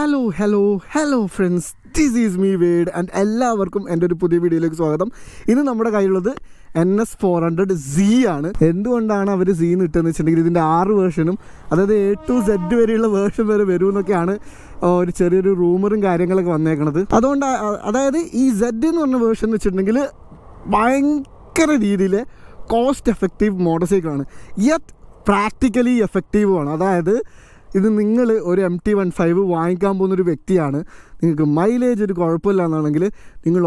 Hello friends, this is me word and എല്ലാവർക്കും എൻ്റെ ഒരു പുതിയ വീഡിയോയിലേക്ക് സ്വാഗതം. ഇന്ന് നമ്മുടെ കയ്യിലുള്ളത് NS400Z ആണ്. എന്തുകൊണ്ടാണ് അവർ Z ഇട്ടെന്ന് വെച്ചിട്ടുണ്ടെങ്കിൽ ഇതിൻ്റെ 6 വേർഷനും, അതായത് A to Z വരെയുള്ള വേർഷൻ വരെ വരുമെന്നൊക്കെയാണ് ഒരു ചെറിയൊരു റൂമറും കാര്യങ്ങളൊക്കെ വന്നേക്കണത്. അതുകൊണ്ട് അതായത് ഈ Z എന്ന് പറഞ്ഞ വേർഷൻ എന്ന് വെച്ചിട്ടുണ്ടെങ്കിൽ ഭയങ്കര രീതിയിൽ കോസ്റ്റ് എഫക്റ്റീവ് മോട്ടോർ സൈക്കിളാണ്, യെറ്റ് പ്രാക്ടിക്കലി എഫക്റ്റീവുമാണ്. അതായത് ഇത് നിങ്ങൾ ഒരു MT-15 വാങ്ങിക്കാൻ പോകുന്നൊരു വ്യക്തിയാണ്, നിങ്ങൾക്ക് മൈലേജ് ഒരു കുഴപ്പമില്ല എന്നാണെങ്കിൽ നിങ്ങൾ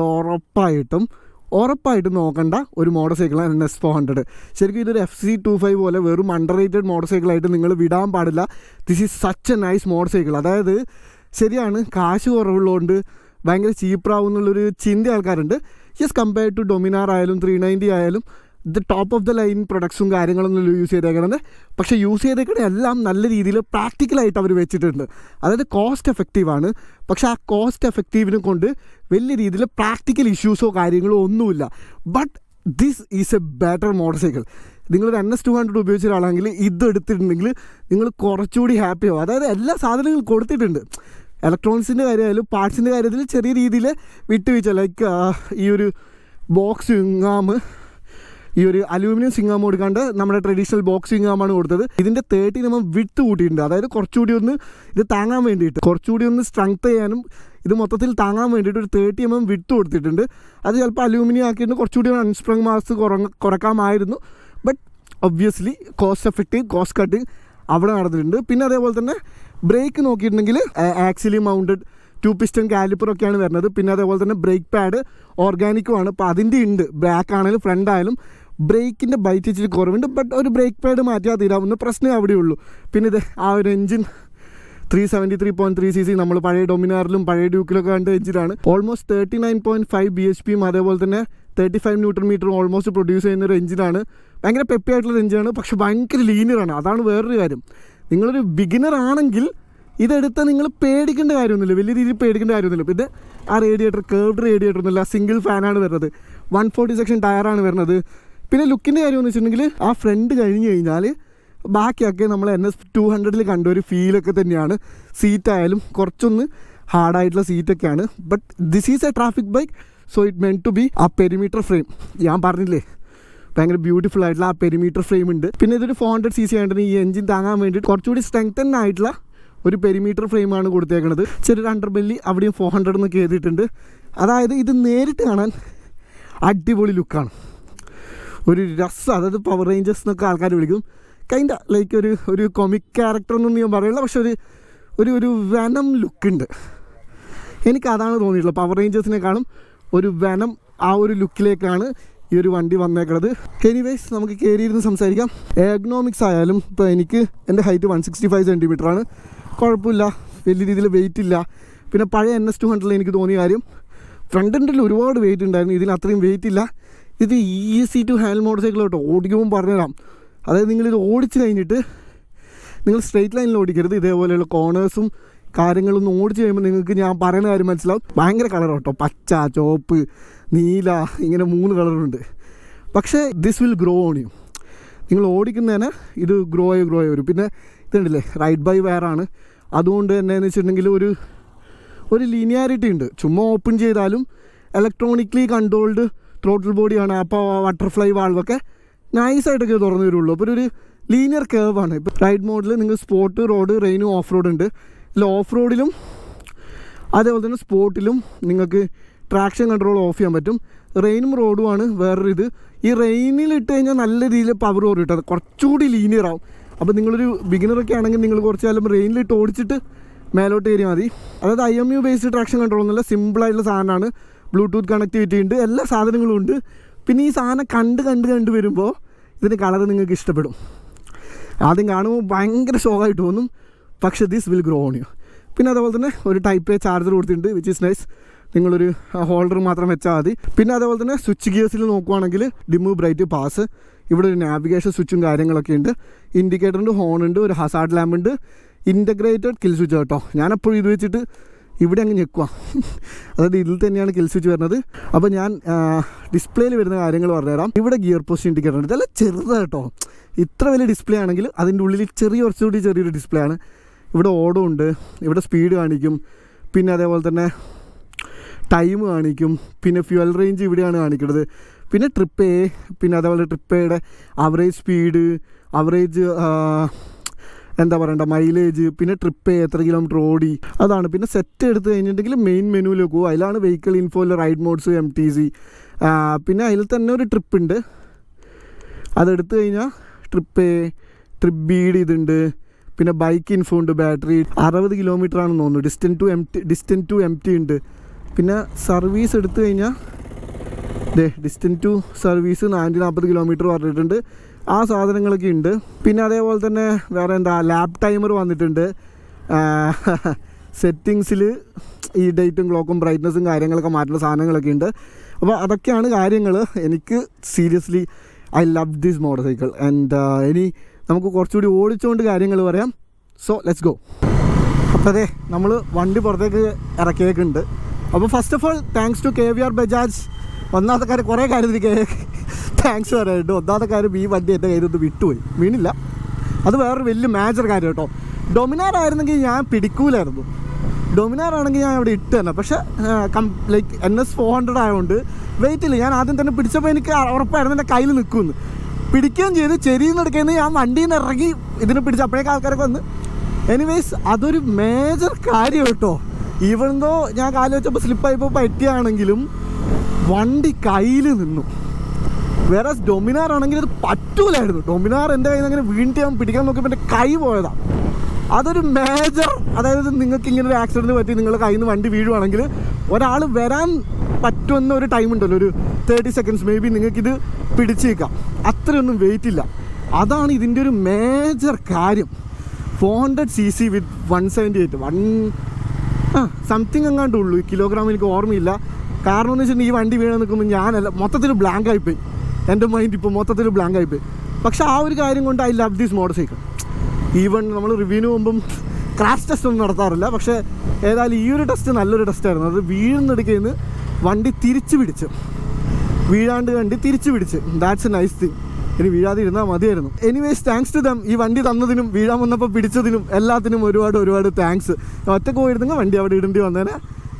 ഉറപ്പായിട്ടും നോക്കേണ്ട ഒരു മോട്ടോർ സൈക്കിളാണ് NS400. ശരിക്കും ഇതൊരു FC25 പോലെ വെറും അണ്ടർ റേറ്റഡ് മോട്ടോർ സൈക്കിളായിട്ട് നിങ്ങൾ വിടാൻ പാടില്ല. This is such A nice motor cycle. അതായത് ശരിയാണ്, കാശ് കുറവുള്ളതുകൊണ്ട് ഭയങ്കര ചീപ്പാവും എന്നുള്ളൊരു ചിന്ത ആൾക്കാരുണ്ട്. ജസ്റ്റ് കമ്പയർ ടു ഡൊമിനാർ ആയാലും 390 ആയാലും ഇത് ടോപ്പ് ഓഫ് ദ ലൈൻ പ്രൊഡക്ട്സും കാര്യങ്ങളൊന്നും യൂസ് ചെയ്തേക്കണത്. പക്ഷേ യൂസ് ചെയ്തേക്കണ എല്ലാം നല്ല രീതിയിൽ പ്രാക്ടിക്കലായിട്ട് അവർ വെച്ചിട്ടുണ്ട്. അതായത് കോസ്റ്റ് എഫക്റ്റീവാണ്, പക്ഷേ ആ കോസ്റ്റ് എഫക്റ്റീവിനെ കൊണ്ട് വലിയ രീതിയിൽ പ്രാക്ടിക്കൽ ഇഷ്യൂസോ കാര്യങ്ങളോ ഒന്നുമില്ല. But this is A better motor cycle. നിങ്ങളൊരു NS200 ഉപയോഗിച്ച ഒരാളാണെങ്കിൽ ഇത് എടുത്തിട്ടുണ്ടെങ്കിൽ നിങ്ങൾ കുറച്ചുകൂടി ഹാപ്പി ആവും. അതായത് എല്ലാ സാധനങ്ങളും കൊടുത്തിട്ടുണ്ട്. ഇലക്ട്രോണിക്സിൻ്റെ കാര്യമായാലും പാർട്സിൻ്റെ കാര്യത്തിൽ ചെറിയ രീതിയിൽ വിട്ടുവീഴ്ച, ലൈക്ക് ഈ ഒരു ബോക്സ് വിങ്ങാം, ഈ ഒരു അലൂമിനിയം സിങ്ങാമ കൊടുക്കാണ്ട് നമ്മുടെ ട്രഡീഷണൽ ബോക്സ് സിങ്ങാമാണ് കൊടുത്തത്. ഇതിൻ്റെ 30 mm വിട്ട് കൂട്ടിയിട്ടുണ്ട്. അതായത് കുറച്ചുകൂടി ഒന്ന് ഇത് താങ്ങാൻ വേണ്ടിയിട്ട്, കുറച്ചുകൂടി ഒന്ന് സ്ട്രെങ്ത് ചെയ്യാനും ഇത് മൊത്തത്തിൽ താങ്ങാൻ വേണ്ടിയിട്ട് ഒരു 30 mm വിട്ട് കൊടുത്തിട്ടുണ്ട്. അത് ചിലപ്പോൾ അലൂമിനിയം ആക്കിയിട്ട് കുറച്ചുകൂടി അൺസ്പ്രങ് മാസ് കുറക്കാമായിരുന്നു. But obviously cost effective, cost cutting അവിടെ നടന്നിട്ടുണ്ട്. പിന്നെ അതേപോലെ തന്നെ ബ്രേക്ക് നോക്കിയിട്ടുണ്ടെങ്കിൽ ആക്സിലി മൗണ്ടഡ് 2 piston കാലിപ്പറൊക്കെയാണ് വരുന്നത്. പിന്നെ അതേപോലെ തന്നെ ബ്രേക്ക് പാഡ് ഓർഗാനിക്കുമാണ്. അപ്പോൾ അതിൻ്റെ ഉണ്ട്, ബാക്ക് ആണെങ്കിലും ഫ്രണ്ട് ആയാലും ബ്രേക്കിൻ്റെ ബൈറ്റ് ഇച്ചിരി കുറവുണ്ട്. ബട്ട് ഒരു ബ്രേക്ക് പാഡ് മാറ്റിയാൽ തീരാവുന്ന പ്രശ്നമേ അവിടെയുള്ളൂ. പിന്നെ ഇത് ആ ഒരു എഞ്ചിൻ 373.3 cc നമ്മൾ പഴയ ഡൊമിനാറിലും പഴയ ഡ്യൂക്കിലൊക്കെ കണ്ട എഞ്ചിനാണ്. ഓൾമോസ്റ്റ് 39.5 bhp അതേപോലെ തന്നെ 35 Nm ഓൾമോസ്റ്റ് പ്രൊഡ്യൂസ് ചെയ്യുന്ന ഒരു എഞ്ചിനാണ്. ഭയങ്കര പെപ്പി ആയിട്ടുള്ള എഞ്ചിനാണ്, പക്ഷെ ഭയങ്കര ലീനിയറാണ്. അതാണ് വേറൊരു കാര്യം. നിങ്ങളൊരു ബിഗിനർ ആണെങ്കിൽ ഇതെടുത്താൽ നിങ്ങൾ പേടിക്കേണ്ട കാര്യമൊന്നുമില്ല, വലിയ രീതിയിൽ പേടിക്കേണ്ട കാര്യമൊന്നുമില്ല. ഇത് ആ റേഡിയേറ്റർ കേർവ്ഡ് റേഡിയേറ്റർ ഒന്നുമില്ല, സിംഗിൾ ഫാനാണ് വരുന്നത്, 140 സെക്ഷൻ ടയറാണ് വരുന്നത്. പിന്നെ ലുക്കിൻ്റെ കാര്യം എന്ന് വെച്ചിട്ടുണ്ടെങ്കിൽ ആ ഫ്രണ്ട് കഴിഞ്ഞ് കഴിഞ്ഞാൽ ബാക്കിയൊക്കെ നമ്മൾ NS200 കണ്ട ഒരു ഫീലൊക്കെ തന്നെയാണ്. സീറ്റായാലും കുറച്ചൊന്ന് ഹാർഡായിട്ടുള്ള സീറ്റൊക്കെയാണ്. But this is a traffic bike, so it meant to be. ആ പെരിമീറ്റർ ഫ്രെയിം ഞാൻ പറഞ്ഞില്ലേ, ഭയങ്കര ബ്യൂട്ടിഫുൾ ആയിട്ടുള്ള ആ പെരിമീറ്റർ ഫ്രെയിം ഉണ്ട്. പിന്നെ ഇതൊരു 400 cc ആയിട്ട് ഈ എഞ്ചിൻ താങ്ങാൻ വേണ്ടിയിട്ട് കുറച്ചുകൂടി സ്ട്രെങ്തൻ ആയിട്ടുള്ള ഒരു പെരിമീറ്റർ ഫ്രെയിമാണ് കൊടുത്തേക്കുന്നത്. ചെറിയൊരു അണ്ടർ ബെല്ലി അവിടെയും 400 എന്നൊക്കെ എഴുതിയിട്ടുണ്ട്. അതായത് ഇത് നേരിട്ട് കാണാൻ അടിപൊളി ലുക്കാണ്, ഒരു രസം. അതായത് പവർ റേഞ്ചേഴ്സ് എന്നൊക്കെ ആൾക്കാർ വിളിക്കും. കൈൻഡ് ലൈക്ക് ഒരു കൊമിക് ക്യാരക്ടർ എന്നൊന്നും ഞാൻ പറയില്ല, പക്ഷെ ഒരു വെനം ലുക്കുണ്ട്. എനിക്കതാണ് തോന്നിയിട്ടുള്ളത്. പവർ റേഞ്ചേഴ്സിനേക്കാളും ഒരു വെനം ആ ഒരു ലുക്കിലേക്കാണ് ഈ ഒരു വണ്ടി വന്നേക്കുന്നത്. എനിവേസ് നമുക്ക് കയറിയിരുന്ന് സംസാരിക്കാം. എർഗണോമിക്സ് ആയാലും ഇപ്പോൾ എനിക്ക് എൻ്റെ ഹൈറ്റ് 165 cm ആണ്, കുഴപ്പമില്ല, വലിയ രീതിയിൽ വെയിറ്റ് ഇല്ല. പിന്നെ പഴയ NS200 എനിക്ക് തോന്നിയ കാര്യം ഫ്രണ്ടിൽ ഒരുപാട് വെയിറ്റ് ഉണ്ടായിരുന്നു, ഇതിന് അത്രയും വെയിറ്റ് ഇല്ല. ഇത് easy to handle motorcycle കേട്ടോ. ഓടിക്കുമ്പോൾ പറഞ്ഞുതരാം. അതായത് നിങ്ങളിത് ഓടിച്ച് കഴിഞ്ഞിട്ട് നിങ്ങൾ സ്ട്രെയിറ്റ് ലൈനിൽ ഓടിക്കരുത്. ഇതേപോലെയുള്ള കോർണേഴ്സും കാര്യങ്ങളൊന്നും ഓടിച്ച് കഴിയുമ്പോൾ നിങ്ങൾക്ക് ഞാൻ പറയുന്ന കാര്യം മനസ്സിലാവും. ഭയങ്കര കളർ കേട്ടോ, പച്ച, ചുവപ്പ്, നീല, ഇങ്ങനെ 3 കളറുണ്ട്. പക്ഷേ this will grow on you. നിങ്ങൾ ഓടിക്കുന്നതിന് ഇത് ഗ്രോ ആയി വരും. പിന്നെ ഇതുണ്ടല്ലേ, റൈഡ് ബൈ വയറാണ്. അതുകൊണ്ട് തന്നെ എന്ന് വെച്ചിട്ടുണ്ടെങ്കിൽ ഒരു ലീനിയാരിറ്റി ഉണ്ട്. ചുമ്മാ ഓപ്പൺ ചെയ്താലും ഇലക്ട്രോണിക്കലി കൺട്രോൾഡ് ത്രോട്ടിൽ ബോഡിയാണ്. അപ്പോൾ ബട്ടർഫ്ലൈ വാൾവൊക്കെ നൈസായിട്ടൊക്കെ തുറന്നു വരുള്ളൂ. അപ്പോൾ ഒരു ലീനിയർ കേർവാണ്. ഇപ്പോൾ റൈഡ് മോഡിൽ നിങ്ങൾ സ്പോർട്ട്, റോഡ്, റെയിനും ഓഫ് റോഡ് ഉണ്ട്. ഇല്ല, ഓഫ് റോഡിലും അതേപോലെ തന്നെ സ്പോർട്ടിലും നിങ്ങൾക്ക് ട്രാക്ഷൻ കൺട്രോൾ ഓഫ് ചെയ്യാൻ പറ്റും. റെയിനും റോഡുമാണ് വേറൊരു ഇത്. ഈ റെയിനിൽ ഇട്ട് കഴിഞ്ഞാൽ നല്ല രീതിയിൽ പവർ ഓറിട്ടത് കുറച്ചുകൂടി ലീനിയർ ആവും. അപ്പോൾ നിങ്ങളൊരു ബിഗിനറൊക്കെ ആണെങ്കിൽ നിങ്ങൾ കുറച്ച് കാലം റെയിനിലിട്ട് ഓടിച്ചിട്ട് മേലോട്ട് കയറിയാൽ മതി. അതായത് IMU ബേസ്ഡ് ട്രാക്ഷൻ കൺട്രോൾ എന്നല്ല, സിമ്പിളായിട്ടുള്ള സാധനമാണ്. ബ്ലൂടൂത്ത് കണക്ടിവിറ്റി ഉണ്ട്, എല്ലാ സാധനങ്ങളും ഉണ്ട്. പിന്നെ ഈ സാധനം കണ്ട് വരുമ്പോൾ ഇതിൻ്റെ കളർ നിങ്ങൾക്ക് ഇഷ്ടപ്പെടും. ആദ്യം കാണുമ്പോൾ ഭയങ്കര ഷോക്കായിട്ട് തോന്നും, പക്ഷേ this will grow on you. പിന്നെ അതേപോലെ തന്നെ ഒരു ടൈപ്പ് എ ചാർജർ കൊടുത്തിട്ടുണ്ട്, വിച്ച് ഈസ് നൈസ്. നിങ്ങളൊരു ഹോൾഡർ മാത്രം വെച്ചാൽ മതി. പിന്നെ അതേപോലെ തന്നെ സ്വിച്ച് ഗിയേഴ്സിൽ നോക്കുവാണെങ്കിൽ ഡിമ്മ്, ബ്രൈറ്റ്, പാസ്, ഇവിടെ ഒരു നാവിഗേഷൻ സ്വിച്ചും കാര്യങ്ങളൊക്കെ ഉണ്ട്. ഇൻഡിക്കേറ്ററിൻ്റെ ഹോൺ ഉണ്ട്, ഒരു ഹസാർഡ് ലാമ്പ് ഉണ്ട്, ഇൻ്റഗ്രേറ്റഡ് കിൽ സ്വിച്ച് കേട്ടോ. ഞാനെപ്പോഴും ഇത് വെച്ചിട്ട് ഇവിടെ അങ്ങ് ഞെക്കുക. അതായത് ഇതിൽ തന്നെയാണ് കിൽ സ്വിച്ച് വരുന്നത്. അപ്പോൾ ഞാൻ ഡിസ്പ്ലേയിൽ വരുന്ന കാര്യങ്ങൾ പറഞ്ഞുതരാം. ഇവിടെ ഗിയർ പോസ്റ്റ് ഇൻഡിക്കേറ്റർ ഉണ്ട്. ഇതെല്ലാം ചെറുതാണ് കേട്ടോ. ഇത്ര വലിയ ഡിസ്പ്ലേ ആണെങ്കിൽ അതിൻ്റെ ഉള്ളിൽ കുറച്ചുകൂടി ചെറിയൊരു ഡിസ്പ്ലേ ആണ്. ഇവിടെ ഓടും ഉണ്ട്, ഇവിടെ സ്പീഡ് കാണിക്കും, പിന്നെ അതേപോലെ തന്നെ ടൈം കാണിക്കും, പിന്നെ ഫ്യുവൽ റേഞ്ച് ഇവിടെയാണ് കാണിക്കുന്നത്, പിന്നെ ട്രിപ്പ് എ, പിന്നെ അതേപോലെ ട്രിപ്പ് എയുടെ അവറേജ് സ്പീഡ്, അവറേജ് എന്താ പറയണ്ട മൈലേജ്, പിന്നെ ട്രിപ്പ് എത്ര കിലോമീറ്റർ ഓടി അതാണ്. പിന്നെ സെറ്റ് എടുത്ത് കഴിഞ്ഞിട്ടുണ്ടെങ്കിൽ മെയിൻ മെനുവിലേക്ക് പോകും. അതിലാണ് വെഹിക്കിൾ ഇൻഫോയിൽ റൈഡ് മോഡ്സ്, MTC, പിന്നെ അതിൽ തന്നെ ഒരു ട്രിപ്പ് ഉണ്ട്. അതെടുത്ത് കഴിഞ്ഞാൽ ട്രിപ്പ് എ, ട്രിപ്പ് ബിയുടെ ഇതുണ്ട്, പിന്നെ ബൈക്ക് ഇൻഫോ ഉണ്ട്, ബാറ്ററി 60 കിലോമീറ്റർ ആണെന്ന് തോന്നുന്നു, ഡിസ്റ്റൻറ്റ് ടു എം ടി ഉണ്ട്. പിന്നെ സർവീസ് എടുത്തു കഴിഞ്ഞാൽ ഡിസ്റ്റൻറ്റ് ടു സർവീസ് 440 കിലോമീറ്റർ പറഞ്ഞിട്ടുണ്ട്. ആ സാധനങ്ങളൊക്കെ ഉണ്ട്. പിന്നെ അതേപോലെ തന്നെ വേറെ എന്താ ലാപ്പ് ടൈമർ വന്നിട്ടുണ്ട്. സെറ്റിങ്സിൽ ഈ ഡേറ്റും ക്ലോക്കും ബ്രൈറ്റ്നസ്സും കാര്യങ്ങളൊക്കെ മാറ്റുന്ന സാധനങ്ങളൊക്കെ ഉണ്ട്. അപ്പോൾ അതൊക്കെയാണ് കാര്യങ്ങൾ. എനിക്ക് seriously I love this motorcycle. And ഇനി നമുക്ക് കുറച്ചുകൂടി ഓടിച്ചുകൊണ്ട് കാര്യങ്ങൾ പറയാം. So let's go. അപ്പോൾ അതെ നമ്മൾ വണ്ടി പുറത്തേക്ക് ഇറക്കിയേക്കുണ്ട്. അപ്പോൾ first of all thanks to KVR Bajaj. ഒന്നാമത്തെ കാര്യം കുറേ കാര്യത്തിലേക്ക് താങ്ക്സ് പറയാനുണ്ട്. ഒന്നാമത്തെ കാര്യം ഈ വണ്ടി എൻ്റെ കയ്യിൽ നിന്ന് വിട്ടുപോയി, വീണില്ല. അത് വേറൊരു വലിയ മേജർ കാര്യം കേട്ടോ. ഡൊമിനാർ ആയിരുന്നെങ്കിൽ ഞാൻ പിടിക്കൂലായിരുന്നു. ഡൊമിനാർ ആണെങ്കിൽ ഞാൻ അവിടെ ഇട്ട് തന്നെ. പക്ഷേ ലൈക്ക് NS 400 ആയതുകൊണ്ട് വെയിറ്റില്ല. ഞാൻ ആദ്യം തന്നെ പിടിച്ചപ്പോൾ എനിക്ക് ഉറപ്പായിരുന്നു എൻ്റെ കയ്യിൽ നിൽക്കുമെന്ന്. പിടിക്കുകയും ചെയ്ത് ചെരിയിൽ നിന്ന് എടുക്കുന്നത് ഞാൻ വണ്ടിയിൽ നിന്ന് ഇറങ്ങി ഇതിനെ പിടിച്ച് അപ്പോഴേക്ക് ആൾക്കാരൊക്കെ വന്ന്. എനിവേസ് അതൊരു മേജർ കാര്യം കേട്ടോ. ഈവൻതോ ഞാൻ കാല് വെച്ചപ്പോൾ സ്ലിപ്പായിപ്പോൾ പറ്റിയാണെങ്കിലും വണ്ടി കയ്യിൽ നിന്നു. വേറെ ഡൊമിനാർ ആണെങ്കിൽ അത് പറ്റൂലായിരുന്നു. ഡൊമിനാർ എൻ്റെ കയ്യിൽ നിന്ന് അങ്ങനെ വീണിട്ട് ഞാൻ പിടിക്കാൻ നോക്കിയപ്പോൾ എൻ്റെ കൈ പോയതാണ്. അതൊരു മേജർ, അതായത് നിങ്ങൾക്ക് ഇങ്ങനെ ഒരു ആക്സിഡൻറ്റ് പറ്റി നിങ്ങളുടെ കയ്യിൽ നിന്ന് വണ്ടി വീഴുവാണെങ്കിൽ ഒരാൾ വരാൻ പറ്റുമെന്ന ഒരു ടൈം ഉണ്ടല്ലോ, ഒരു 30 സെക്കൻഡ്സ് മേ ബി നിങ്ങൾക്കിത് പിടിച്ച് നിൽക്കാം. അത്രയൊന്നും വെയിറ്റ് ഇല്ല. അതാണ് ഇതിൻ്റെ ഒരു മേജർ കാര്യം. 400cc വിത്ത് 178 സംതിങ് എങ്ങാണ്ട് ഉള്ളൂ കിലോഗ്രാം, എനിക്ക് ഓർമ്മയില്ല. കാരണം എന്ന് വെച്ചിട്ടുണ്ടെങ്കിൽ ഈ വണ്ടി വീഴാൻ നിൽക്കുമ്പോൾ ഞാനല്ല മൊത്തത്തിൽ ബ്ലാങ്ക് ആയിപ്പോയി. എൻ്റെ മൈൻഡ് ഇപ്പോൾ മൊത്തത്തിൽ ബ്ലാങ്ക് ആയിപ്പോയി. പക്ഷേ ആ ഒരു കാര്യം കൊണ്ട് I love this motor cycle. Even നമ്മൾ റിവ്യൂവിന് പോകുമ്പം ക്രാഷ് ടെസ്റ്റ് ഒന്നും നടത്താറില്ല. പക്ഷേ ഏതായാലും ഈ ഒരു ടെസ്റ്റ് നല്ലൊരു ടെസ്റ്റായിരുന്നു. അത് വീഴുന്നിടയ്ക്ക് വണ്ടി തിരിച്ചു പിടിച്ച്, വീഴാണ്ട് വണ്ടി തിരിച്ചു പിടിച്ച്. That's a nice thing. ഇനി വീഴാതെ ഇരുന്നാൽ മതിയായിരുന്നു. Anyways thanks to them. ഈ വണ്ടി തന്നതിനും വീഴാൻ വന്നപ്പോൾ പിടിച്ചതിനും എല്ലാത്തിനും ഒരുപാട് താങ്ക്സ്. ഒറ്റക്ക് പോയിരുന്നെങ്കിൽ വണ്ടി അവിടെ ഇടേണ്ടി വന്നേനെ.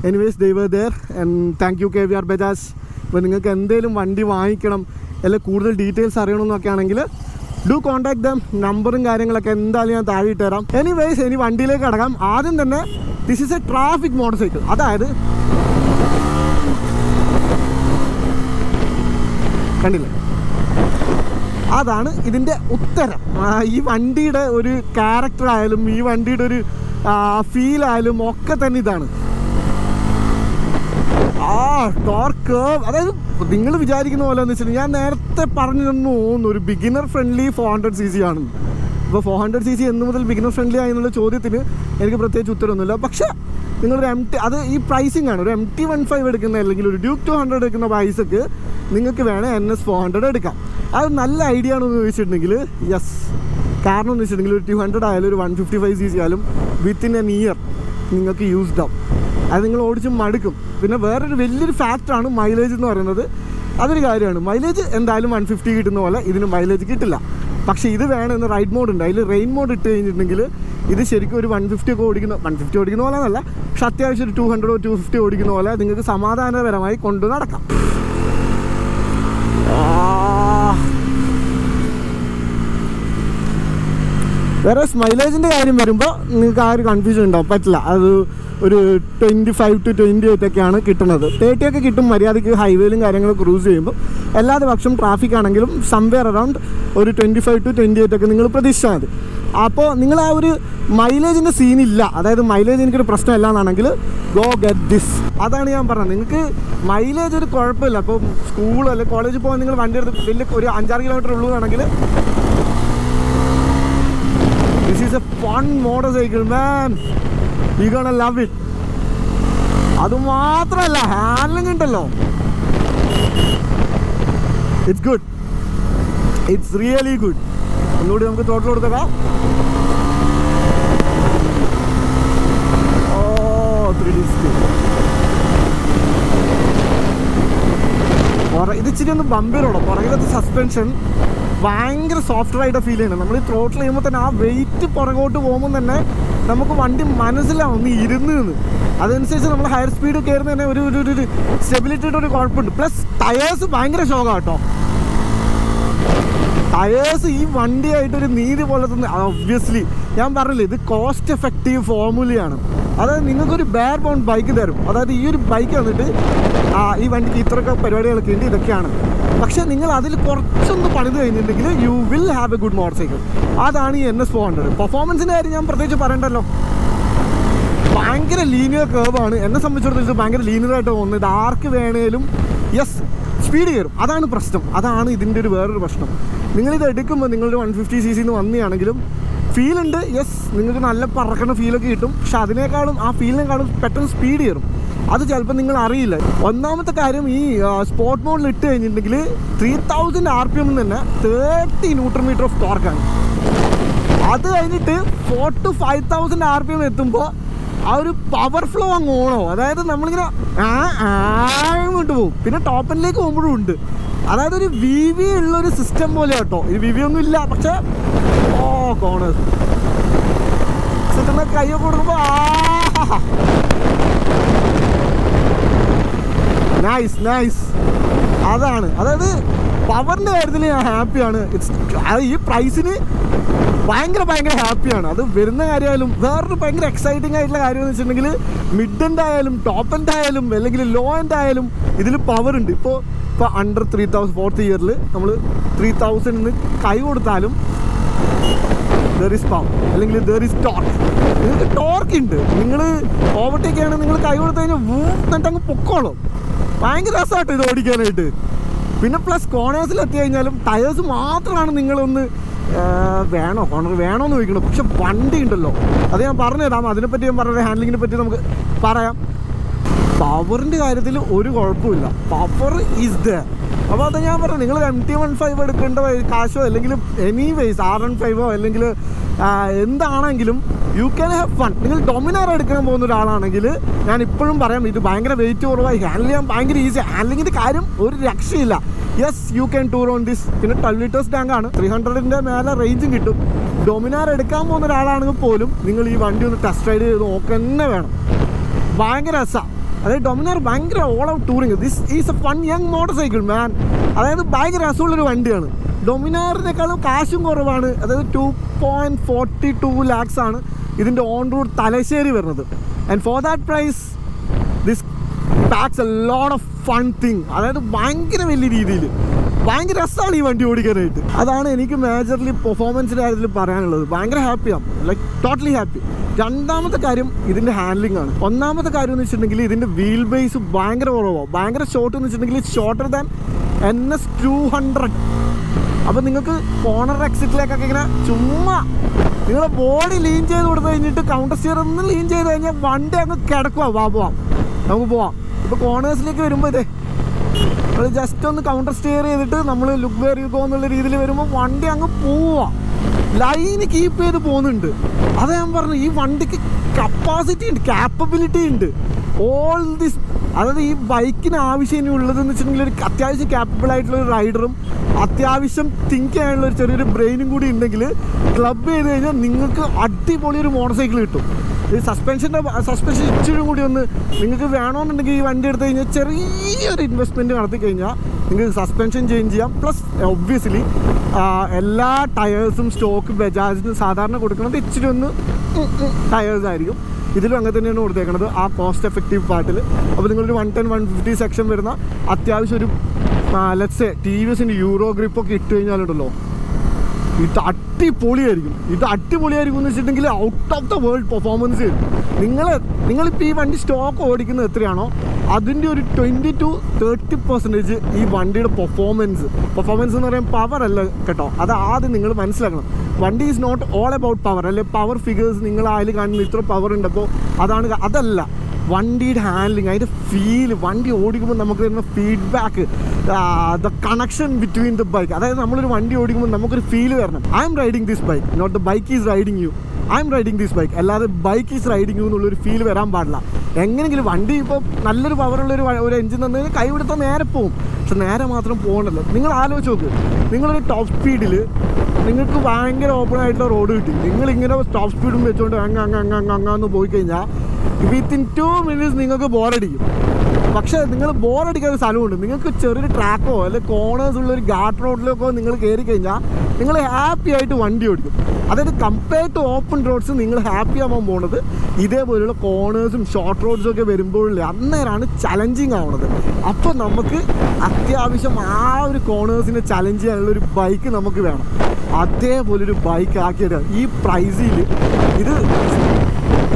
Anyways they were there and thank you KVR Bajaj. ഇപ്പോൾ നിങ്ങൾക്ക് എന്തെങ്കിലും വണ്ടി വാങ്ങിക്കണം അല്ലെങ്കിൽ കൂടുതൽ ഡീറ്റെയിൽസ് അറിയണമെന്നൊക്കെ ആണെങ്കിൽ ഡു കോൺടാക്ട് ദം. നമ്പറും കാര്യങ്ങളൊക്കെ എന്തായാലും ഞാൻ താഴെ ഇട്ട് തരാം. എനിവേസ് ഇനി വണ്ടിയിലേക്ക് കടക്കാം. ആദ്യം തന്നെ this is a traffic motor cycle. അതായത് കണ്ടില്ലേ, അതാണ് ഇതിൻ്റെ ഉത്തരം. ഈ വണ്ടിയുടെ ഒരു ക്യാരക്ടർ ആയാലും ഈ വണ്ടിയുടെ ഒരു ഫീലായാലും ഒക്കെ തന്നെ ഇതാണ്. ടോർക്ക്, അതായത് നിങ്ങൾ വിചാരിക്കുന്ന പോലെ എന്ന് വെച്ചിട്ടുണ്ടെങ്കിൽ ഞാൻ നേരത്തെ പറഞ്ഞു തോന്നുന്നു ഒരു ബിഗിനർ ഫ്രണ്ട്ലി 400cc ആണെന്ന്. ഇപ്പോൾ 400cc എന്ന് മുതൽ ബിഗിനർ ഫ്രണ്ട്ലി ആയി എന്നുള്ള ചോദ്യത്തിന് എനിക്ക് പ്രത്യേകിച്ച് ഉത്തരമൊന്നുമില്ല. പക്ഷേ നിങ്ങളൊരു അത് ഈ പ്രൈസിങ് ആണ്. ഒരു MT15 എടുക്കുന്ന അല്ലെങ്കിൽ ഒരു ഡ്യൂക്ക് 200 എടുക്കുന്ന പൈസക്ക് നിങ്ങൾക്ക് വേണേൽ NS 400 എടുക്കാം. അത് നല്ല ഐഡിയ ആണെന്ന് ചോദിച്ചിട്ടുണ്ടെങ്കിൽ യെസ്. കാരണം എന്ന് വെച്ചിട്ടുണ്ടെങ്കിൽ ഒരു 200 ആയാലും ഒരു 155cc ആയാലും വിത്തിൻ എൻ ഇയർ നിങ്ങൾക്ക് യൂസ്ഡ് ആവും. അത് നിങ്ങൾ ഓടിച്ച് മടുക്കും. പിന്നെ വേറൊരു വലിയൊരു ഫാക്ടറാണ് മൈലേജ് എന്ന് പറയുന്നത്. അതൊരു കാര്യമാണ്. മൈലേജ് എന്തായാലും 150 കിട്ടുന്ന പോലെ ഇതിന് മൈലേജ് കിട്ടില്ല. പക്ഷേ ഇത് വേണമെന്ന് റൈഡ് മോഡ് ഉണ്ട്. അതിൽ റെയിൻ മോഡ് ഇട്ട് കഴിഞ്ഞിട്ടുണ്ടെങ്കിൽ ഇത് ശരിക്കും ഒരു 150 ഒക്കെ ഓടിക്കുന്ന പോലെ എന്നല്ല, പക്ഷെ അത്യാവശ്യം ഒരു 200 250 ഓടിക്കുന്ന പോലെ നിങ്ങൾക്ക് സമാധാനപരമായി കൊണ്ടു നടക്കാം. വേറെ മൈലേജിൻ്റെ കാര്യം വരുമ്പോൾ നിങ്ങൾക്ക് ആ ഒരു കൺഫ്യൂഷൻ ഉണ്ടാവും. പറ്റില്ല. അത് ഒരു 25 to 28 ഒക്കെയാണ് കിട്ടുന്നത്. 30 ഒക്കെ കിട്ടും മര്യാദയ്ക്ക് ഹൈവേയിലും കാര്യങ്ങളും ക്രൂസ് ചെയ്യുമ്പോൾ. അല്ലാതെ പക്ഷം ട്രാഫിക് ആണെങ്കിലും സംവെയർ അറൗണ്ട് ഒരു 25 to 28 ഒക്കെ നിങ്ങൾ പ്രതീക്ഷിച്ചാൽ മതി. അപ്പോൾ നിങ്ങൾ ആ ഒരു മൈലേജിൻ്റെ സീനില്ല. അതായത് മൈലേജ് എനിക്കൊരു പ്രശ്നമല്ല എന്നാണെങ്കിൽ ഗോ ഗെറ്റ് ദിസ്. അതാണ് ഞാൻ പറഞ്ഞത്. നിങ്ങൾക്ക് മൈലേജ് ഒരു കുഴപ്പമില്ല. അപ്പോൾ സ്കൂൾ അല്ലെങ്കിൽ കോളേജിൽ പോകാൻ നിങ്ങൾ വണ്ടി എടുത്ത് വലിയ ഒരു 5-6 കിലോമീറ്റർ ഉള്ളൂ എന്നാണെങ്കിൽ this is a fun motorcycle man. You gonna love it. അത് മാത്രമല്ല ഹാൻഡ്ലിംഗ് ഉണ്ടല്ലോ, it's good, it's really good. ഒന്നുകൂടി നമുക്ക് ടോട്ടൽ കൊടുത്തേക്കാം. ഇത് ഇച്ചിരി ഒന്ന് ബമ്പിറോടോ. പുറകിലത്തെ സസ്പെൻഷൻ ഭയങ്കര സോഫ്റ്റ് ആയിട്ട് ഫീൽ ചെയ്യണം. നമ്മൾ ഈ ത്രോട്ടിൽ ചെയ്യുമ്പോൾ തന്നെ ആ വെയിറ്റ് പുറകോട്ട് പോകുമ്പോൾ തന്നെ നമുക്ക് വണ്ടി മനസ്സിലാവും ഒന്ന് ഇരുന്ന്. അതനുസരിച്ച് നമ്മൾ ഹയർ സ്പീഡ് കയറുന്നതന്നെ ഒരു സ്റ്റെബിലിറ്റിയുടെ ഒരു കുഴപ്പമുണ്ട്. പ്ലസ് ടയേഴ്സ് ഭയങ്കര ഷോക്കാണ് കേട്ടോ. ടയേഴ്സ് ഈ വണ്ടിയായിട്ടൊരു നീതി പോലെ തന്നെ. ഒബ്വിയസ്ലി ഞാൻ പറഞ്ഞില്ലേ, ഇത് കോസ്റ്റ് എഫക്റ്റീവ് ഫോർമുലയാണ്. അതായത് നിങ്ങൾക്കൊരു ബെയർ ബോൺ ബൈക്ക് തരും. അതായത് ഈ ഒരു ബൈക്ക് വന്നിട്ട് ഈ വണ്ടിക്ക് ഇത്രയൊക്കെ പരിപാടികളൊക്കെ ഉണ്ട്, ഇതൊക്കെയാണ്. പക്ഷേ നിങ്ങൾ അതിൽ കുറച്ചൊന്ന് പണിത് കഴിഞ്ഞിട്ടുണ്ടെങ്കിൽ you will have A good motor cycle. അതാണ് ഈ NS400. പെർഫോമൻസിൻ്റെ കാര്യം ഞാൻ പ്രത്യേകിച്ച് പറയണ്ടല്ലോ. ഭയങ്കര ലീനിയർ കേർവാണ്. എന്നെ സംബന്ധിച്ചിടത്തോളം ഭയങ്കര ലീനിയറായിട്ട് തോന്നുന്നത്. ഇത് ആർക്ക് വേണേലും യെസ് സ്പീഡ് കയറും. അതാണ് പ്രശ്നം. അതാണ് ഇതിൻ്റെ ഒരു വേറൊരു പ്രശ്നം. നിങ്ങളിത് എടുക്കുമ്പോൾ നിങ്ങളുടെ 150cc വന്നെയാണെങ്കിലും ഫീലുണ്ട്. യെസ്, നിങ്ങൾക്ക് നല്ല പറക്കണ ഫീലൊക്കെ കിട്ടും. പക്ഷെ അതിനേക്കാളും ആ ഫീലിനേക്കാളും പെട്ടെന്ന് സ്പീഡ് കയറും. അത് ചിലപ്പോൾ നിങ്ങൾ അറിയില്ല. ഒന്നാമത്തെ കാര്യം, ഈ സ്പോർട്ട് മോഡിൽ ഇട്ട് കഴിഞ്ഞിട്ടുണ്ടെങ്കിൽ 3000 RPM തന്നെ 30 Nm ഓഫ് ടോർക്കാണ്. അത് കഴിഞ്ഞിട്ട് 4,000 to 5,000 RPM എത്തുമ്പോൾ ആ ഒരു പവർ ഫ്ലോ അങ്ങ് ഓണോ. അതായത് നമ്മളിങ്ങനെ അങ്ങോട്ട് പോകും. പിന്നെ ടോപ്പ് എൻഡിലേക്ക് പോകുമ്പോഴും ഉണ്ട്. അതായത് ഒരു VV ഉള്ളൊരു സിസ്റ്റം പോലെ കേട്ടോ. ഇത് VV ഒന്നും ഇല്ല, പക്ഷേ കോണേഴ്സ് സിസ്റ്റം കൈയൊക്കെ കൊടുക്കുമ്പോൾ നൈസ്. അതാണ്, അതായത് പവറിൻ്റെ കാര്യത്തിൽ ഞാൻ ഹാപ്പിയാണ്. ഈ പ്രൈസിന് ഭയങ്കര ഹാപ്പിയാണ്. അത് വരുന്ന കാര്യമായാലും വേറൊരു ഭയങ്കര എക്സൈറ്റിംഗ് ആയിട്ടുള്ള കാര്യം എന്ന് വെച്ചിട്ടുണ്ടെങ്കിൽ മിഡ് എൻഡ് ആയാലും ടോപ്പ് എൻഡ് ആയാലും അല്ലെങ്കിൽ ലോ എൻഡ് ആയാലും ഇതിൽ പവർ ഉണ്ട്. ഇപ്പോൾ അണ്ടർ 3000 4th ഇയറിൽ നമ്മൾ 3000 കൈ കൊടുത്താലും ദർ ഈസ് പവർ, അല്ലെങ്കിൽ ദർ ഈസ് ടോർക്ക്. നിങ്ങൾക്ക് ടോർക്ക് ഉണ്ട്. നിങ്ങൾ ഓവർടേക്ക് ചെയ്യണം, നിങ്ങൾ കൈ കൊടുത്തു കഴിഞ്ഞാൽ എന്നിട്ട് അങ്ങ് പൊക്കോളും. ഭയങ്കര രസമായിട്ട് ഇത് ഓടിക്കാനായിട്ട്. പിന്നെ പ്ലസ് കോർണേഴ്സിൽ എത്തി കഴിഞ്ഞാലും ടയേഴ്സ് മാത്രമാണ് നിങ്ങളൊന്ന് കോർണർ വേണോന്ന് ചോദിക്കണം. പക്ഷെ വണ്ടി ഉണ്ടല്ലോ, അത് ഞാൻ പറഞ്ഞുതരാം. അതിനെപ്പറ്റി ഞാൻ പറഞ്ഞത് ഹാൻഡ്ലിങ്ങിനെ പറ്റി നമുക്ക് പറയാം. പവറിൻ്റെ കാര്യത്തിൽ ഒരു കുഴപ്പമില്ല. Power is the. അപ്പോൾ അത് ഞാൻ പറഞ്ഞു, നിങ്ങൾ MT-15 എടുക്കേണ്ട കാശോ അല്ലെങ്കിൽ എനിവേസ് R15 അല്ലെങ്കിൽ എന്താണെങ്കിലും യു ക്യാൻ ഹാവ് ഫൺ. നിങ്ങൾ ഡൊമിനാർ എടുക്കാൻ പോകുന്ന ഒരാളാണെങ്കിൽ ഞാൻ ഇപ്പോഴും പറയാം, ഇത് ഭയങ്കര വെയിറ്റ് കുറവായി, ഹാൻഡിൽ ചെയ്യാൻ ഭയങ്കര ഈസി. ഹാൻഡ്ലിങ്ങിൻ്റെ കാര്യം ഒരു രക്ഷയില്ല. Yes, you can tour on this. പിന്നെ 12 liters ടാങ്കാണ്, 300ൻ്റെ മേലെ റേഞ്ചും കിട്ടും. ഡൊമിനാർ എടുക്കാൻ പോകുന്ന ഒരാളാണെങ്കിൽ പോലും നിങ്ങൾ ഈ വണ്ടി ഒന്ന് ടെസ്റ്റ് റൈഡ് ചെയ്ത് നോക്കുക തന്നെ വേണം. ഭയങ്കര രസമാണ്. അതായത് ഡൊമിനാർ ഭയങ്കര all out touring. This is a fun young motorcycle man. അതായത് ഭയങ്കര രസമുള്ളൊരു വണ്ടിയാണ്. ഡൊമിനാറിനേക്കാളും കാശും കുറവാണ്. അതായത് 2.42 lakhs ആണ് ഇതിൻ്റെ ഓൺ റൂട്ട് തലശ്ശേരി വരുന്നത്. And for that price this packs a lot of fun thing. അതായത് ഭയങ്കര വലിയ രീതിയിൽ ഭയങ്കര രസമാണ് ഈ വണ്ടി ഓടിക്കാനായിട്ട്. അതാണ് എനിക്ക് മേജർലി പെർഫോമൻസിൻ്റെ കാര്യത്തിൽ പറയാനുള്ളത്. ഭയങ്കര ഹാപ്പിയാണ്, ലൈക്ക് ടോട്ടലി ഹാപ്പി. രണ്ടാമത്തെ കാര്യം ഇതിൻ്റെ ഹാൻഡ്ലിംഗ് ആണ്. ഒന്നാമത്തെ കാര്യം എന്ന് വെച്ചിട്ടുണ്ടെങ്കിൽ ഇതിൻ്റെ വീൽ ബേസ് ഭയങ്കര കുറവാണ്. ഭയങ്കര ഷോർട്ട് എന്ന് വെച്ചിട്ടുണ്ടെങ്കിൽ ഷോർട്ടർ ദാൻ NS200. അപ്പോൾ നിങ്ങൾക്ക് കോർണർ എക്സിറ്റിലേക്കൊക്കെ ഇങ്ങനെ ചുമ്മാ നിങ്ങളെ ബോഡി ലീൻ ചെയ്ത് കൊടുത്തു കഴിഞ്ഞിട്ട് കൗണ്ടർ സ്റ്റിയർ ഒന്ന് ലീൻ ചെയ്ത് കഴിഞ്ഞാൽ വണ്ടി അങ്ങ് കിടക്കുക. പോവാം, നമുക്ക് പോവാം. ഇപ്പോൾ കോർണേഴ്സിലേക്ക് വരുമ്പോൾ ഇതേ നമ്മൾ ജസ്റ്റ് ഒന്ന് കൗണ്ടർ സ്റ്റിയർ ചെയ്തിട്ട് നമ്മൾ ലുക്ക് വേർ യു ഗോ എന്നുള്ള രീതിയിൽ വരുമ്പോൾ വണ്ടി അങ്ങ് പോവാം. ലൈന് കീപ്പ് ചെയ്ത് പോകുന്നുണ്ട്. അത് ഞാൻ പറഞ്ഞു, ഈ വണ്ടിക്ക് കപ്പാസിറ്റി ഉണ്ട്, കാപ്പബിലിറ്റി ഉണ്ട്. ഓൾ ദിസ്, അതായത് ഈ ബൈക്കിന് ആവശ്യം ഉള്ളതെന്ന് വെച്ചിട്ടുണ്ടെങ്കിൽ ഒരു അത്യാവശ്യം കാപ്പബിൾ ആയിട്ടുള്ള ഒരു റൈഡറും അത്യാവശ്യം തിങ്ക് ചെയ്യാനുള്ള ഒരു ചെറിയൊരു ബ്രെയിനും കൂടി ഉണ്ടെങ്കിൽ ക്ലബ് ചെയ്ത് കഴിഞ്ഞാൽ നിങ്ങൾക്ക് അടിപൊളി ഒരു മോട്ടോർ സൈക്കിൾ കിട്ടും. ഈ സസ്പെൻഷൻ ഇച്ചിരി കൂടി ഒന്ന് നിങ്ങൾക്ക് വേണമെന്നുണ്ടെങ്കിൽ ഈ വണ്ടി എടുത്തു കഴിഞ്ഞാൽ ചെറിയൊരു ഇൻവെസ്റ്റ്മെൻറ്റ് നടത്തി കഴിഞ്ഞാൽ നിങ്ങൾക്ക് സസ്പെൻഷൻ ചേഞ്ച് ചെയ്യാം. പ്ലസ് ഒബ്വിയസ്ലി എല്ലാ ടയേഴ്സും സ്റ്റോക്ക് ബജാജിന് സാധാരണ കൊടുക്കുന്നത് ഇച്ചിരി ഒന്ന് ടയേഴ്സ് ആയിരിക്കും. ഇതിലും അങ്ങനെ തന്നെയാണ് കൊടുത്തേക്കുന്നത് ആ കോസ്റ്റ് എഫക്റ്റീവ് പാർട്ടിൽ. അപ്പോൾ നിങ്ങളൊരു 110 150 സെക്ഷൻ വരുന്ന അത്യാവശ്യം ഒരു ലെറ്റ്സ് TVSൻ്റെ യൂറോ ഗ്രിപ്പൊക്കെ ഇട്ട് കഴിഞ്ഞാലുണ്ടല്ലോ, ഇത് അടിപൊളിയായിരിക്കും. എന്ന് വെച്ചിട്ടുണ്ടെങ്കിൽ out of the world performance വരും. നിങ്ങളിപ്പോൾ ഈ വണ്ടി സ്റ്റോക്ക് ഓടിക്കുന്നത് എത്രയാണോ അതിൻ്റെ ഒരു 20 to 30% ഈ വണ്ടിയുടെ പെർഫോമൻസ് എന്ന് പറയുമ്പോൾ പവർ അല്ല കേട്ടോ. അത് ആദ്യം നിങ്ങൾ മനസ്സിലാക്കണം. വണ്ടി is not all about power, അല്ലെ പവർ ഫിഗേഴ്സ് നിങ്ങൾ അതിൽ കാണുന്ന ഇത്ര പവർ ഉണ്ടപ്പോൾ അതല്ല. വണ്ടിയുടെ ഹാൻഡ്ലിങ്, അതിൻ്റെ ഫീല്, വണ്ടി ഓടിക്കുമ്പോൾ നമുക്ക് തരുന്ന feedback, the connection between the bike. അതായത് നമ്മളൊരു വണ്ടി ഓടിക്കുമ്പോൾ നമുക്കൊരു ഫീല് വരണം. I'm riding this bike, not the bike is riding you. I'm riding this bike, അല്ലാതെ ബൈക്ക് ഈസ് റൈഡിങ് യു എന്നുള്ളൊരു ഫീൽ വരാൻ പാടില്ല. എങ്ങനെയെങ്കിലും വണ്ടി ഇപ്പോൾ നല്ലൊരു പവറുള്ളൊരു എഞ്ചിൻ തന്നു കഴിഞ്ഞാൽ കൈ കൊടുത്താൽ നേരെ പോകും. പക്ഷെ നേരെ മാത്രം പോകണ്ടല്ലോ. നിങ്ങൾ ആലോചിച്ച് നോക്ക്, നിങ്ങളൊരു ടോപ്പ് സ്പീഡിൽ നിങ്ങൾക്ക് ഭയങ്കര ഓപ്പൺ ആയിട്ടുള്ള റോഡ് കിട്ടി, നിങ്ങളിങ്ങനെ ടോപ്പ് സ്പീഡും വെച്ചുകൊണ്ട് അങ്ങ് പോയി കഴിഞ്ഞാൽ വിത്തിൻ 2 minutes നിങ്ങൾക്ക് ബോറടിക്കും. പക്ഷേ നിങ്ങൾ ബോറടിക്കാൻ ഒരു സ്ഥലമുണ്ട്. നിങ്ങൾക്ക് ചെറിയൊരു ട്രാക്കോ അല്ലെങ്കിൽ കോണേഴ്സ് ഉള്ളൊരു ഗാർഡ് റോഡിലേക്കോ നിങ്ങൾ കയറി കഴിഞ്ഞാൽ നിങ്ങൾ ഹാപ്പി ആയിട്ട് വണ്ടി ഓടിക്കും. അതായത് കമ്പയർ ടു ഓപ്പൺ റോഡ്സ് നിങ്ങൾ ഹാപ്പി ആവാൻ പോകുന്നത് ഇതേപോലെയുള്ള കോണേഴ്സും ഷോർട്ട് റോഡ്സും ഒക്കെ വരുമ്പോഴേ അന്നേരമാണ് ചലഞ്ചിങ് ആവുന്നത്. അപ്പോൾ നമുക്ക് അത്യാവശ്യം ആ ഒരു കോണേഴ്സിനെ ചലഞ്ച് ചെയ്യാനുള്ളൊരു ബൈക്ക് നമുക്ക് വേണം. അതേപോലൊരു ബൈക്ക് ആക്കിയത് ഈ പ്രൈസിൽ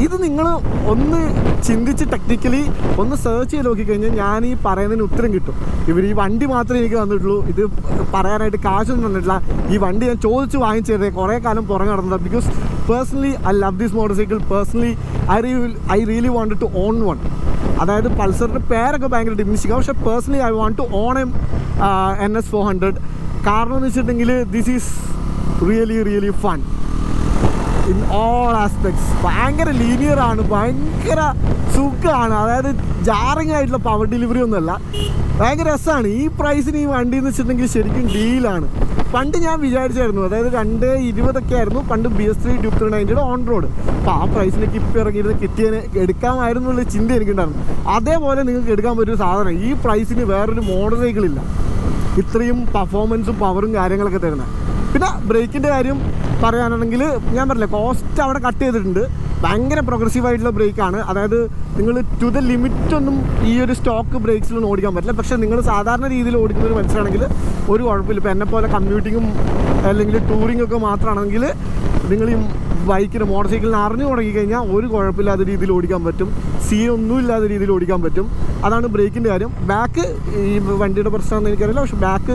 ഇത് നിങ്ങൾ ഒന്ന് ചിന്തിച്ച് ടെക്നിക്കലി ഒന്ന് സെർച്ച് ചെയ്ത് നോക്കിക്കഴിഞ്ഞാൽ ഞാൻ ഈ പറയുന്നതിന് ഉത്തരം കിട്ടും. ഈ വണ്ടി മാത്രമേ എനിക്ക് തന്നിട്ടുള്ളൂ, ഇത് പറയാനായിട്ട് കാശൊന്നും തന്നിട്ടില്ല. ഈ വണ്ടി ഞാൻ ചോദിച്ച് വാങ്ങിച്ചത് കുറേ കാലം പുറകെ നടന്നത്. Because personally I love this motorcycle. Personally I really wanted to own one. അതായത് പൾസറിൻ്റെ പേരൊക്കെ ഭയങ്കര ഡിമിനിഷിങ്, പക്ഷേ personally I want to own NS 400. കാരണം എന്ന് വെച്ചിട്ടുണ്ടെങ്കിൽ this is really fun in all aspects. ഭയങ്കര ലീനിയറാണ്, ഭയങ്കര സുഖമാണ്. അതായത് ജാറിങ് ആയിട്ടുള്ള പവർ ഡെലിവറി ഒന്നുമല്ല, ഭയങ്കര രസമാണ്. ഈ പ്രൈസിന് ഈ വണ്ടി എന്ന് വെച്ചിട്ടുണ്ടെങ്കിൽ ശരിക്കും ഡീലാണ്. പണ്ട് ഞാൻ വിചാരിച്ചായിരുന്നു, അതായത് 220 ആയിരുന്നു പണ്ട് BS3 Duke 390 ഓൺ റോഡ്. അപ്പോൾ ആ പ്രൈസിലേക്ക് ഇപ്പോൾ ഇറങ്ങിയിരുന്ന കിട്ടിയതിന് എടുക്കാമായിരുന്നു എന്നുള്ള ചിന്ത എനിക്കുണ്ടായിരുന്നു. അതേപോലെ നിങ്ങൾക്ക് എടുക്കാൻ പറ്റിയൊരു സാധനം ഈ പ്രൈസിന് വേറൊരു മോട്ടോർ സൈക്കിളില്ല, ഇത്രയും പെർഫോമൻസും പവറും കാര്യങ്ങളൊക്കെ തരുന്നത്. പിന്നെ ബ്രേക്കിൻ്റെ കാര്യം പറയാനാണെങ്കിൽ ഞാൻ പറഞ്ഞില്ല, കോസ്റ്റ് അവിടെ കട്ട് ചെയ്തിട്ടുണ്ട്. ഭയങ്കര പ്രോഗ്രസീവായിട്ടുള്ള ബ്രേക്കാണ്. അതായത് നിങ്ങൾ ടു ദ ലിമിറ്റൊന്നും ഈ ഒരു സ്റ്റോക്ക് ബ്രേക്സിലൊന്നും ഓടിക്കാൻ പറ്റില്ല. പക്ഷേ നിങ്ങൾ സാധാരണ രീതിയിൽ ഓടിക്കുന്ന ഒരു മനുഷ്യനാണെങ്കിൽ ഒരു കുഴപ്പമില്ല. ഇപ്പോൾ എന്നെപ്പോലെ കമ്മ്യൂട്ടിങ്ങും അല്ലെങ്കിൽ ടൂറിങ്ങൊക്കെ മാത്രമാണെങ്കിൽ നിങ്ങൾ ഈ ബൈക്കിന് മോട്ടോർ സൈക്കിളിന് അറിഞ്ഞു തുടങ്ങിക്കഴിഞ്ഞാൽ ഒരു കുഴപ്പമില്ലാത്ത രീതിയിൽ ഓടിക്കാൻ പറ്റും, സീനൊന്നും ഇല്ലാത്ത രീതിയിൽ ഓടിക്കാൻ പറ്റും. അതാണ് ബ്രേക്കിൻ്റെ കാര്യം. ബാക്ക് ഈ വണ്ടിയുടെ പ്രശ്നമാണെന്ന് എനിക്കറിയില്ല, പക്ഷേ ബാക്ക്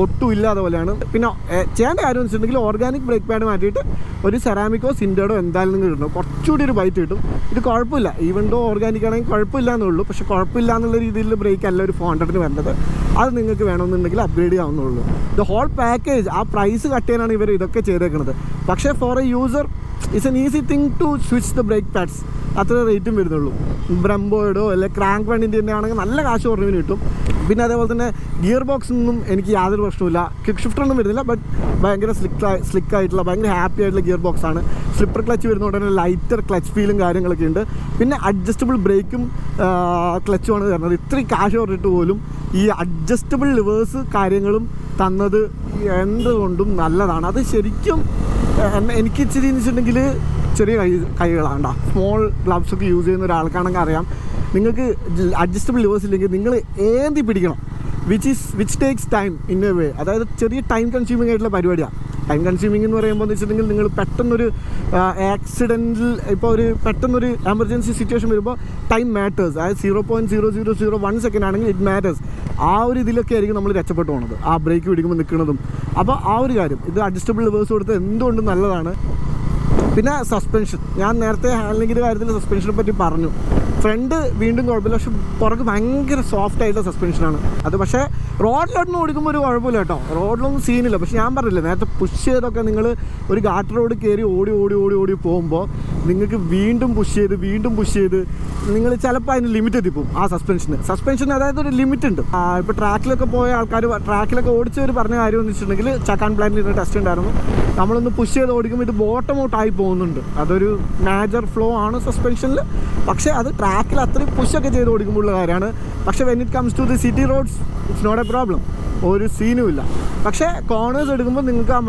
ഒട്ടും ഇല്ലാതെ പോലെയാണ്. പിന്നെ ചെയ്യേണ്ട കാര്യം എന്ന് വെച്ചിട്ടുണ്ടെങ്കിൽ ഓർഗാനിക് ബ്രേക്ക് പാഡ് മാറ്റിയിട്ട് ഒരു സെറാമിക്കോ സിൻഡേഡോ എന്തായാലും നിങ്ങൾ കിട്ടണം, കുറച്ചുകൂടി ഒരു ബൈറ്റ് കിട്ടും. ഇത് കുഴപ്പമില്ല, ഈവൻ ഡോ ഓർഗാനിക് ആണെങ്കിൽ കുഴപ്പമില്ല എന്നുള്ളൂ. പക്ഷേ കുഴപ്പമില്ല എന്നുള്ള രീതിയിൽ ബ്രേക്ക് അല്ല ഒരു 400-ന് വേണ്ടത്. അത് നിങ്ങൾക്ക് വേണമെന്നുണ്ടെങ്കിൽ അപ്ഗ്രേഡ് ചെയ്യാവുന്നുള്ളൂ. ദ ഹോൾ പാക്കേജ് ആ പ്രൈസ് കട്ട് ചെയ്യാനാണ് ഇവർ ഇതൊക്കെ ചെയ്തേക്കുന്നത്. പക്ഷേ for a user it's an easy thing to switch the brake pads. അത്ര റേറ്റും വരുന്നുള്ളൂ. ബ്രംബോയുടോ അല്ലെങ്കിൽ ക്രാങ്ക് വണ്ടിൻ്റെ തന്നെ ആണെങ്കിൽ നല്ല കാശ് കുറവിന് കിട്ടും. പിന്നെ അതേപോലെ തന്നെ ഗിയർ ബോക്സൊന്നും എനിക്ക് യാതൊരു പ്രശ്നമില്ല. ക്വിക്ക് ഷിഫ്റ്ററൊന്നും വരുന്നില്ല, ബട്ട് ഭയങ്കര സ്ലിക്കായിട്ടുള്ള ഭയങ്കര ഹാപ്പി ആയിട്ടുള്ള ഗിയർ ബോക്സാണ്. സ്ലിപ്പർ ക്ലച്ച് വരുന്നതുകൊണ്ട് തന്നെ ലൈറ്റർ ക്ലച്ച് ഫീലും കാര്യങ്ങളൊക്കെ ഉണ്ട്. പിന്നെ അഡ്ജസ്റ്റബിൾ ബ്രേക്കും ക്ലച്ചുമാണ് തരുന്നത്. ഇത്രയും കാശ് പറഞ്ഞിട്ട് പോലും ഈ അഡ്ജസ്റ്റബിൾ ലിവേഴ്സ് കാര്യങ്ങളും തന്നത് എന്തുകൊണ്ടും നല്ലതാണ്. അത് ശരിക്കും എനിക്ക് ഇച്ചിരി എന്ന് വെച്ചിട്ടുണ്ടെങ്കിൽ ചെറിയ കൈകളാണ്, സ്മോൾ ഗ്ലബ്സൊക്കെ യൂസ് ചെയ്യുന്ന ഒരാൾക്കാണെങ്കിൽ അറിയാം. നിങ്ങൾക്ക് അഡ്ജസ്റ്റബിൾ ലിവേഴ്സ് ഇല്ലെങ്കിൽ നിങ്ങൾ ഏന്തി പിടിക്കണം, which takes time in a way. അതായത് ചെറിയ ടൈം കൺസ്യൂമിങ് ആയിട്ടുള്ള പരിപാടിയാണ്. ടൈം കൺസ്യൂമിംഗ് എന്ന് പറയുമ്പോൾ എന്ന് വെച്ചിട്ടുണ്ടെങ്കിൽ നിങ്ങൾ പെട്ടെന്നൊരു ആക്സിഡൻറ്റിൽ ഇപ്പോൾ ഒരു പെട്ടെന്നൊരു എമർജൻസി സിറ്റുവേഷൻ വരുമ്പോൾ ടൈം മാറ്റേഴ്സ്. അതായത് 0.0001 സെക്കൻഡ് ആണെങ്കിൽ ഇറ്റ് മാറ്റേഴ്സ്. ആ ഒരു ഇതിലൊക്കെ ആയിരിക്കും നമ്മൾ രക്ഷപ്പെട്ടു പോകുന്നത്, ആ ബ്രേക്ക് പിടിക്കുമ്പോൾ നിൽക്കുന്നതും. അപ്പോൾ ആ ഒരു കാര്യം ഇത് അഡ്ജസ്റ്റബിൾ ലിവേഴ്സ് കൊടുത്ത് എന്തുകൊണ്ടും നല്ലതാണ്. പിന്നെ സസ്പെൻഷൻ, ഞാൻ നേരത്തെ ഹാൻഡ്ലിങ്ങിൻ്റെ കാര്യത്തിൽ സസ്പെൻഷനെ പറ്റി പറഞ്ഞു. ഫ്രണ്ട് വീണ്ടും കുഴപ്പമില്ല, പക്ഷെ പുറത്ത് ഭയങ്കര സോഫ്റ്റ് ആയിട്ടുള്ള സസ്പെൻഷനാണ് അത്. പക്ഷേ റോഡിലോട്ടൊന്നും ഓടിക്കുമ്പോൾ ഒരു കുഴപ്പമില്ല കേട്ടോ, റോഡിലൊന്നും സീനില്ല. പക്ഷെ ഞാൻ പറഞ്ഞില്ല നേരത്തെ, പുഷ് ചെയ്തൊക്കെ നിങ്ങൾ ഒരു ഗാർഡ് റോഡ് കയറി ഓടി പോകുമ്പോൾ നിങ്ങൾക്ക് വീണ്ടും പുഷ് ചെയ്ത് നിങ്ങൾ ചിലപ്പോൾ അതിന് ലിമിറ്റ് എത്തിപ്പോവും. ആ സസ്പെൻഷന് അതായത് ഒരു ലിമിറ്റ് ഉണ്ട്. ഇപ്പോൾ ട്രാക്കിലൊക്കെ പോയ ആൾക്കാർ, ട്രാക്കിലൊക്കെ ഓടിച്ചവർ പറഞ്ഞ കാര്യം എന്ന് വെച്ചിട്ടുണ്ടെങ്കിൽ ചക്കാൻ പ്ലാനിൽ ടെസ്റ്റ് ഉണ്ടായിരുന്നു. നമ്മളൊന്ന് പുഷ് ചെയ്ത് ഓടിക്കുമ്പോൾ ഇത് ബോട്ടം ഔട്ടായി പോകുന്നുണ്ട്. അതൊരു മേജർ ഫ്ലോ ആണ് സസ്പെൻഷനിൽ. പക്ഷേ അത് ട്രാക്കിൽ അത്രയും പുഷൊക്കെ ചെയ്ത് ഓടിക്കുമ്പോഴുള്ള കാര്യമാണ്. പക്ഷേ when it comes to the city roads it's not a problem, ഒരു സീനും ഇല്ല. പക്ഷേ കോർണേഴ്സ് എടുക്കുമ്പോൾ നിങ്ങൾക്ക് ആ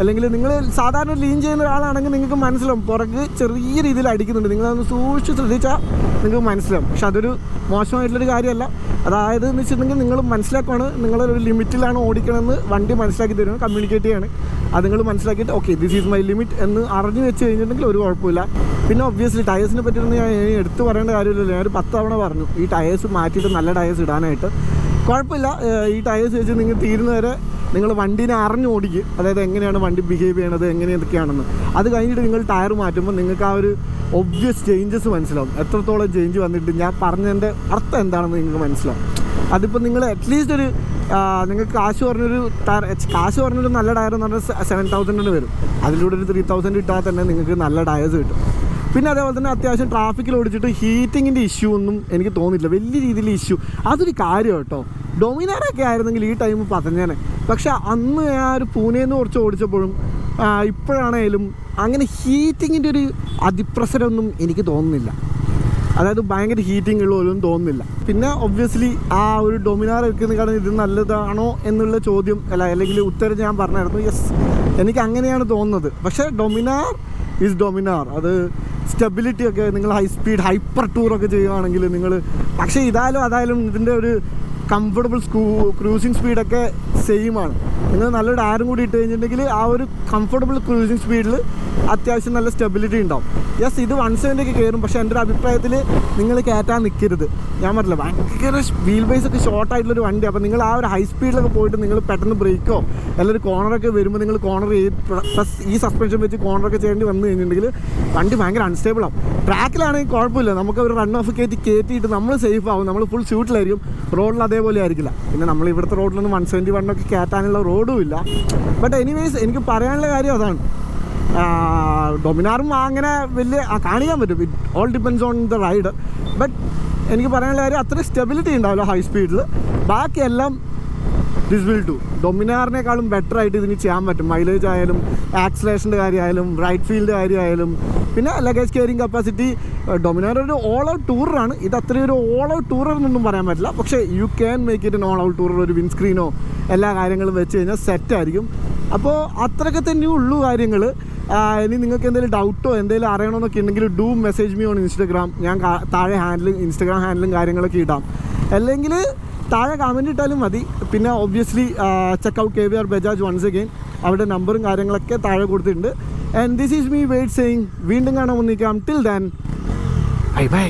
അല്ലെങ്കിൽ നിങ്ങൾ സാധാരണ ലീൻ ചെയ്യുന്ന ഒരാളാണെങ്കിൽ നിങ്ങൾക്ക് മനസ്സിലാവും പുറകെ ചെറിയ രീതിയിൽ അടിക്കുന്നുണ്ട്. നിങ്ങളതൊന്ന് സൂക്ഷിച്ച് ശ്രദ്ധിച്ചാൽ നിങ്ങൾക്ക് മനസ്സിലാവും. പക്ഷെ അതൊരു മോശമായിട്ടുള്ളൊരു കാര്യമല്ല. അതായത് എന്ന് വെച്ചിട്ടുണ്ടെങ്കിൽ നിങ്ങൾ മനസ്സിലാക്കുകയാണ്, നിങ്ങളൊരു ലിമിറ്റിലാണ് ഓടിക്കണമെന്ന് വണ്ടി മനസ്സിലാക്കി തരുന്നത്, കമ്മ്യൂണിക്കേറ്റ് ചെയ്യാണ്. അത് നിങ്ങൾ മനസ്സിലാക്കിയിട്ട് okay this is my limit എന്ന് അറിഞ്ഞു വെച്ച് കഴിഞ്ഞിട്ടുണ്ടെങ്കിൽ ഒരു കുഴപ്പമില്ല. പിന്നെ ഒബ്വിയസ്ലി ടയേഴ്സിനെ പറ്റിയൊന്നും ഞാൻ എടുത്ത് പറയേണ്ട കാര്യമില്ലല്ലോ. ഞാനൊരു 10 തവണ പറഞ്ഞു ഈ ടയേഴ്സ് മാറ്റിയിട്ട് നല്ല ടയേഴ്സ് ഇടാനായിട്ട്. കുഴപ്പമില്ല, ഈ ടയേഴ്സ് വെച്ച് നിങ്ങൾ തീരുന്നവരെ നിങ്ങൾ വണ്ടീനെ അറിഞ്ഞ് ഓടിക്കുക. അതായത് എങ്ങനെയാണ് വണ്ടി ബിഹേവ് ചെയ്യണത്, എന്തൊക്കെയാണെന്ന്. അത് കഴിഞ്ഞിട്ട് നിങ്ങൾ ടയർ മാറ്റുമ്പോൾ നിങ്ങൾക്ക് ആ ഒരു ഒബ്വിയസ് ചേഞ്ചസ് മനസ്സിലാവും. എത്രത്തോളം ചേഞ്ച് വന്നിട്ട് ഞാൻ പറഞ്ഞതിൻ്റെ അർത്ഥം എന്താണെന്ന് നിങ്ങൾക്ക് മനസ്സിലാവും. അതിപ്പോൾ നിങ്ങൾ അറ്റ്ലീസ്റ്റ് ഒരു നിങ്ങൾക്ക് കാശ് പറഞ്ഞൊരു നല്ല ടയർ എന്ന് പറഞ്ഞാൽ 7,000 വരും. അതിലൂടെ ഒരു 3,000 ഇട്ടാൽ തന്നെ നിങ്ങൾക്ക് നല്ല ടയേഴ്സ് കിട്ടും. പിന്നെ അതേപോലെ തന്നെ അത്യാവശ്യം ട്രാഫിക്കിൽ ഓടിച്ചിട്ട് ഹീറ്റിങ്ങിൻ്റെ ഇഷ്യൂ ഒന്നും എനിക്ക് തോന്നിയില്ല, വലിയ രീതിയിൽ ഇഷ്യൂ. അതൊരു കാര്യം കേട്ടോ. ഡൊമിനാറൊക്കെ ആയിരുന്നെങ്കിൽ ഈ ടൈം പതഞ്ഞേനെ. പക്ഷെ അന്ന് ഞാൻ ഒരു പൂനെയിൽ നിന്ന് കുറച്ച് ഓടിച്ചപ്പോഴും ഇപ്പോഴാണേലും അങ്ങനെ ഹീറ്റിങ്ങിൻ്റെ ഒരു അതിപ്രസരമൊന്നും എനിക്ക് തോന്നുന്നില്ല. അതായത് ഭയങ്കര ഹീറ്റിംഗ് ഉള്ളതൊന്നും തോന്നുന്നില്ല. പിന്നെ ഒബ്വിയസ്ലി ആ ഒരു ഡൊമിനാർ വെക്കുന്ന കാരണം ഇത് നല്ലതാണോ എന്നുള്ള ചോദ്യം അല്ലെങ്കിൽ ഉത്തരം ഞാൻ പറഞ്ഞായിരുന്നു. യെസ്, എനിക്ക് അങ്ങനെയാണ് തോന്നുന്നത്. പക്ഷേ ഡൊമിനാർ ഈസ് ഡൊമിനാർ. അത് സ്റ്റെബിലിറ്റി ഒക്കെ നിങ്ങൾ ഹൈ സ്പീഡ് ഹൈപ്പർ ടൂറൊക്കെ ചെയ്യുകയാണെങ്കിൽ നിങ്ങൾ, പക്ഷേ അതായാലും ഇതിൻ്റെ ഒരു കംഫർട്ടബിൾ ക്രൂസിങ് സ്പീഡൊക്കെ സെയിമാണ്. നിങ്ങൾ നല്ലൊരു ആരും കൂടി ഇട്ട് കഴിഞ്ഞിട്ടുണ്ടെങ്കിൽ ആ ഒരു കംഫർട്ടബിൾ ക്രൂസിങ് സ്പീഡിൽ അത്യാവശ്യം നല്ല സ്റ്റെബിലിറ്റി ഉണ്ടാവും. യെസ്, ഇത് 170 ഒക്കെ കയറും. പക്ഷേ എൻ്റെ ഒരു അഭിപ്രായത്തിൽ നിങ്ങൾ കയറ്റാൻ നിൽക്കരുത്. ഞാൻ പറഞ്ഞില്ല, ഭയങ്കര വീൽ ബേസ് ഒക്കെ ഷോർട്ടായിട്ടുള്ളൊരു വണ്ടി. അപ്പോൾ നിങ്ങൾ ആ ഒരു ഹൈ സ്പീഡിലൊക്കെ പോയിട്ട് നിങ്ങൾ പെട്ടെന്ന് ബ്രേക്കോ അല്ലെങ്കിൽ കോർണറൊക്കെ വരുമ്പോൾ നിങ്ങൾ കോർണർ പ്ലസ് ഈ സസ്പെൻഷൻ വെച്ച് കോർണറൊക്കെ ചെയ്യേണ്ടി വന്നു കഴിഞ്ഞിട്ടുണ്ടെങ്കിൽ വണ്ടി ഭയങ്കര അൺസ്റ്റേബിൾ ആവും. ട്രാക്കിലാണെങ്കിൽ കുഴപ്പമില്ല, നമുക്ക് ഒരു റൺ ഓഫ് കയറ്റിയിട്ട് നമ്മൾ സേഫ് ആവും, നമ്മൾ ഫുൾ ഷൂട്ടിലായിരിക്കും. റോഡിൽ അതേപോലെ ആയിരിക്കില്ല. പിന്നെ നമ്മൾ ഇവിടുത്തെ റോഡിലൊന്നും 171 ഒക്കെ കയറ്റാനുള്ള റോഡും ഇല്ല. ബട്ട് എനിവേസ് എനിക്ക് പറയാനുള്ള കാര്യം അതാണ്. ഡൊമിനാറും അങ്ങനെ വലിയ കാണിക്കാൻ പറ്റും. It all depends on the rider. But എനിക്ക് പറയാനുള്ള കാര്യം അത്ര സ്റ്റെബിലിറ്റി ഉണ്ടാവില്ല ഹൈ സ്പീഡിൽ. ബാക്കിയെല്ലാം ദിസ് വിൽ ഡു. ഡൊമിനാറിനേക്കാളും ബെറ്റർ ആയിട്ട് ഇതിന് ചെയ്യാൻ പറ്റും. മൈലേജ് ആയാലും ആക്സിലേഷൻ്റെ കാര്യമായാലും റൈറ്റ് ഫീൽഡ് കാര്യമായാലും പിന്നെ ലഗേജ് ക്യാരിങ് കപ്പാസിറ്റി. ഡൊമിനാർ ഒരു ഓൾ ഔട്ട് ടൂറാണ്. ഇത് അത്രയും ഒരു ഓൾ ഔട്ട് ടൂറർ എന്നൊന്നും പറയാൻ പറ്റില്ല. പക്ഷേ you can make it N all out tourer. ഒരു വിൻസ്ക്രീനോ എല്ലാ കാര്യങ്ങളും വെച്ച് കഴിഞ്ഞാൽ സെറ്റായിരിക്കും. അപ്പോൾ അത്രയൊക്കെ തന്നെ ഉള്ളൂ കാര്യങ്ങൾ. ഇനി നിങ്ങൾക്ക് എന്തെങ്കിലും ഡൗട്ടോ എന്തെങ്കിലും അറിയണമെന്നൊക്കെ ഉണ്ടെങ്കിൽ do message me on Instagram. ഞാൻ താഴെ ഇൻസ്റ്റഗ്രാം ഹാൻഡിലും കാര്യങ്ങളൊക്കെ ഇടാം. അല്ലെങ്കിൽ താഴെ കമൻറ്റ് ഇട്ടാലും മതി. പിന്നെ obviously checkout KVR Bajaj once again. അവരുടെ നമ്പറും കാര്യങ്ങളൊക്കെ താഴെ കൊടുത്തിട്ടുണ്ട്. And this is me wait saying. വീണ്ടും കാണാൻ വന്നിരിക്കാം. Till then bye by.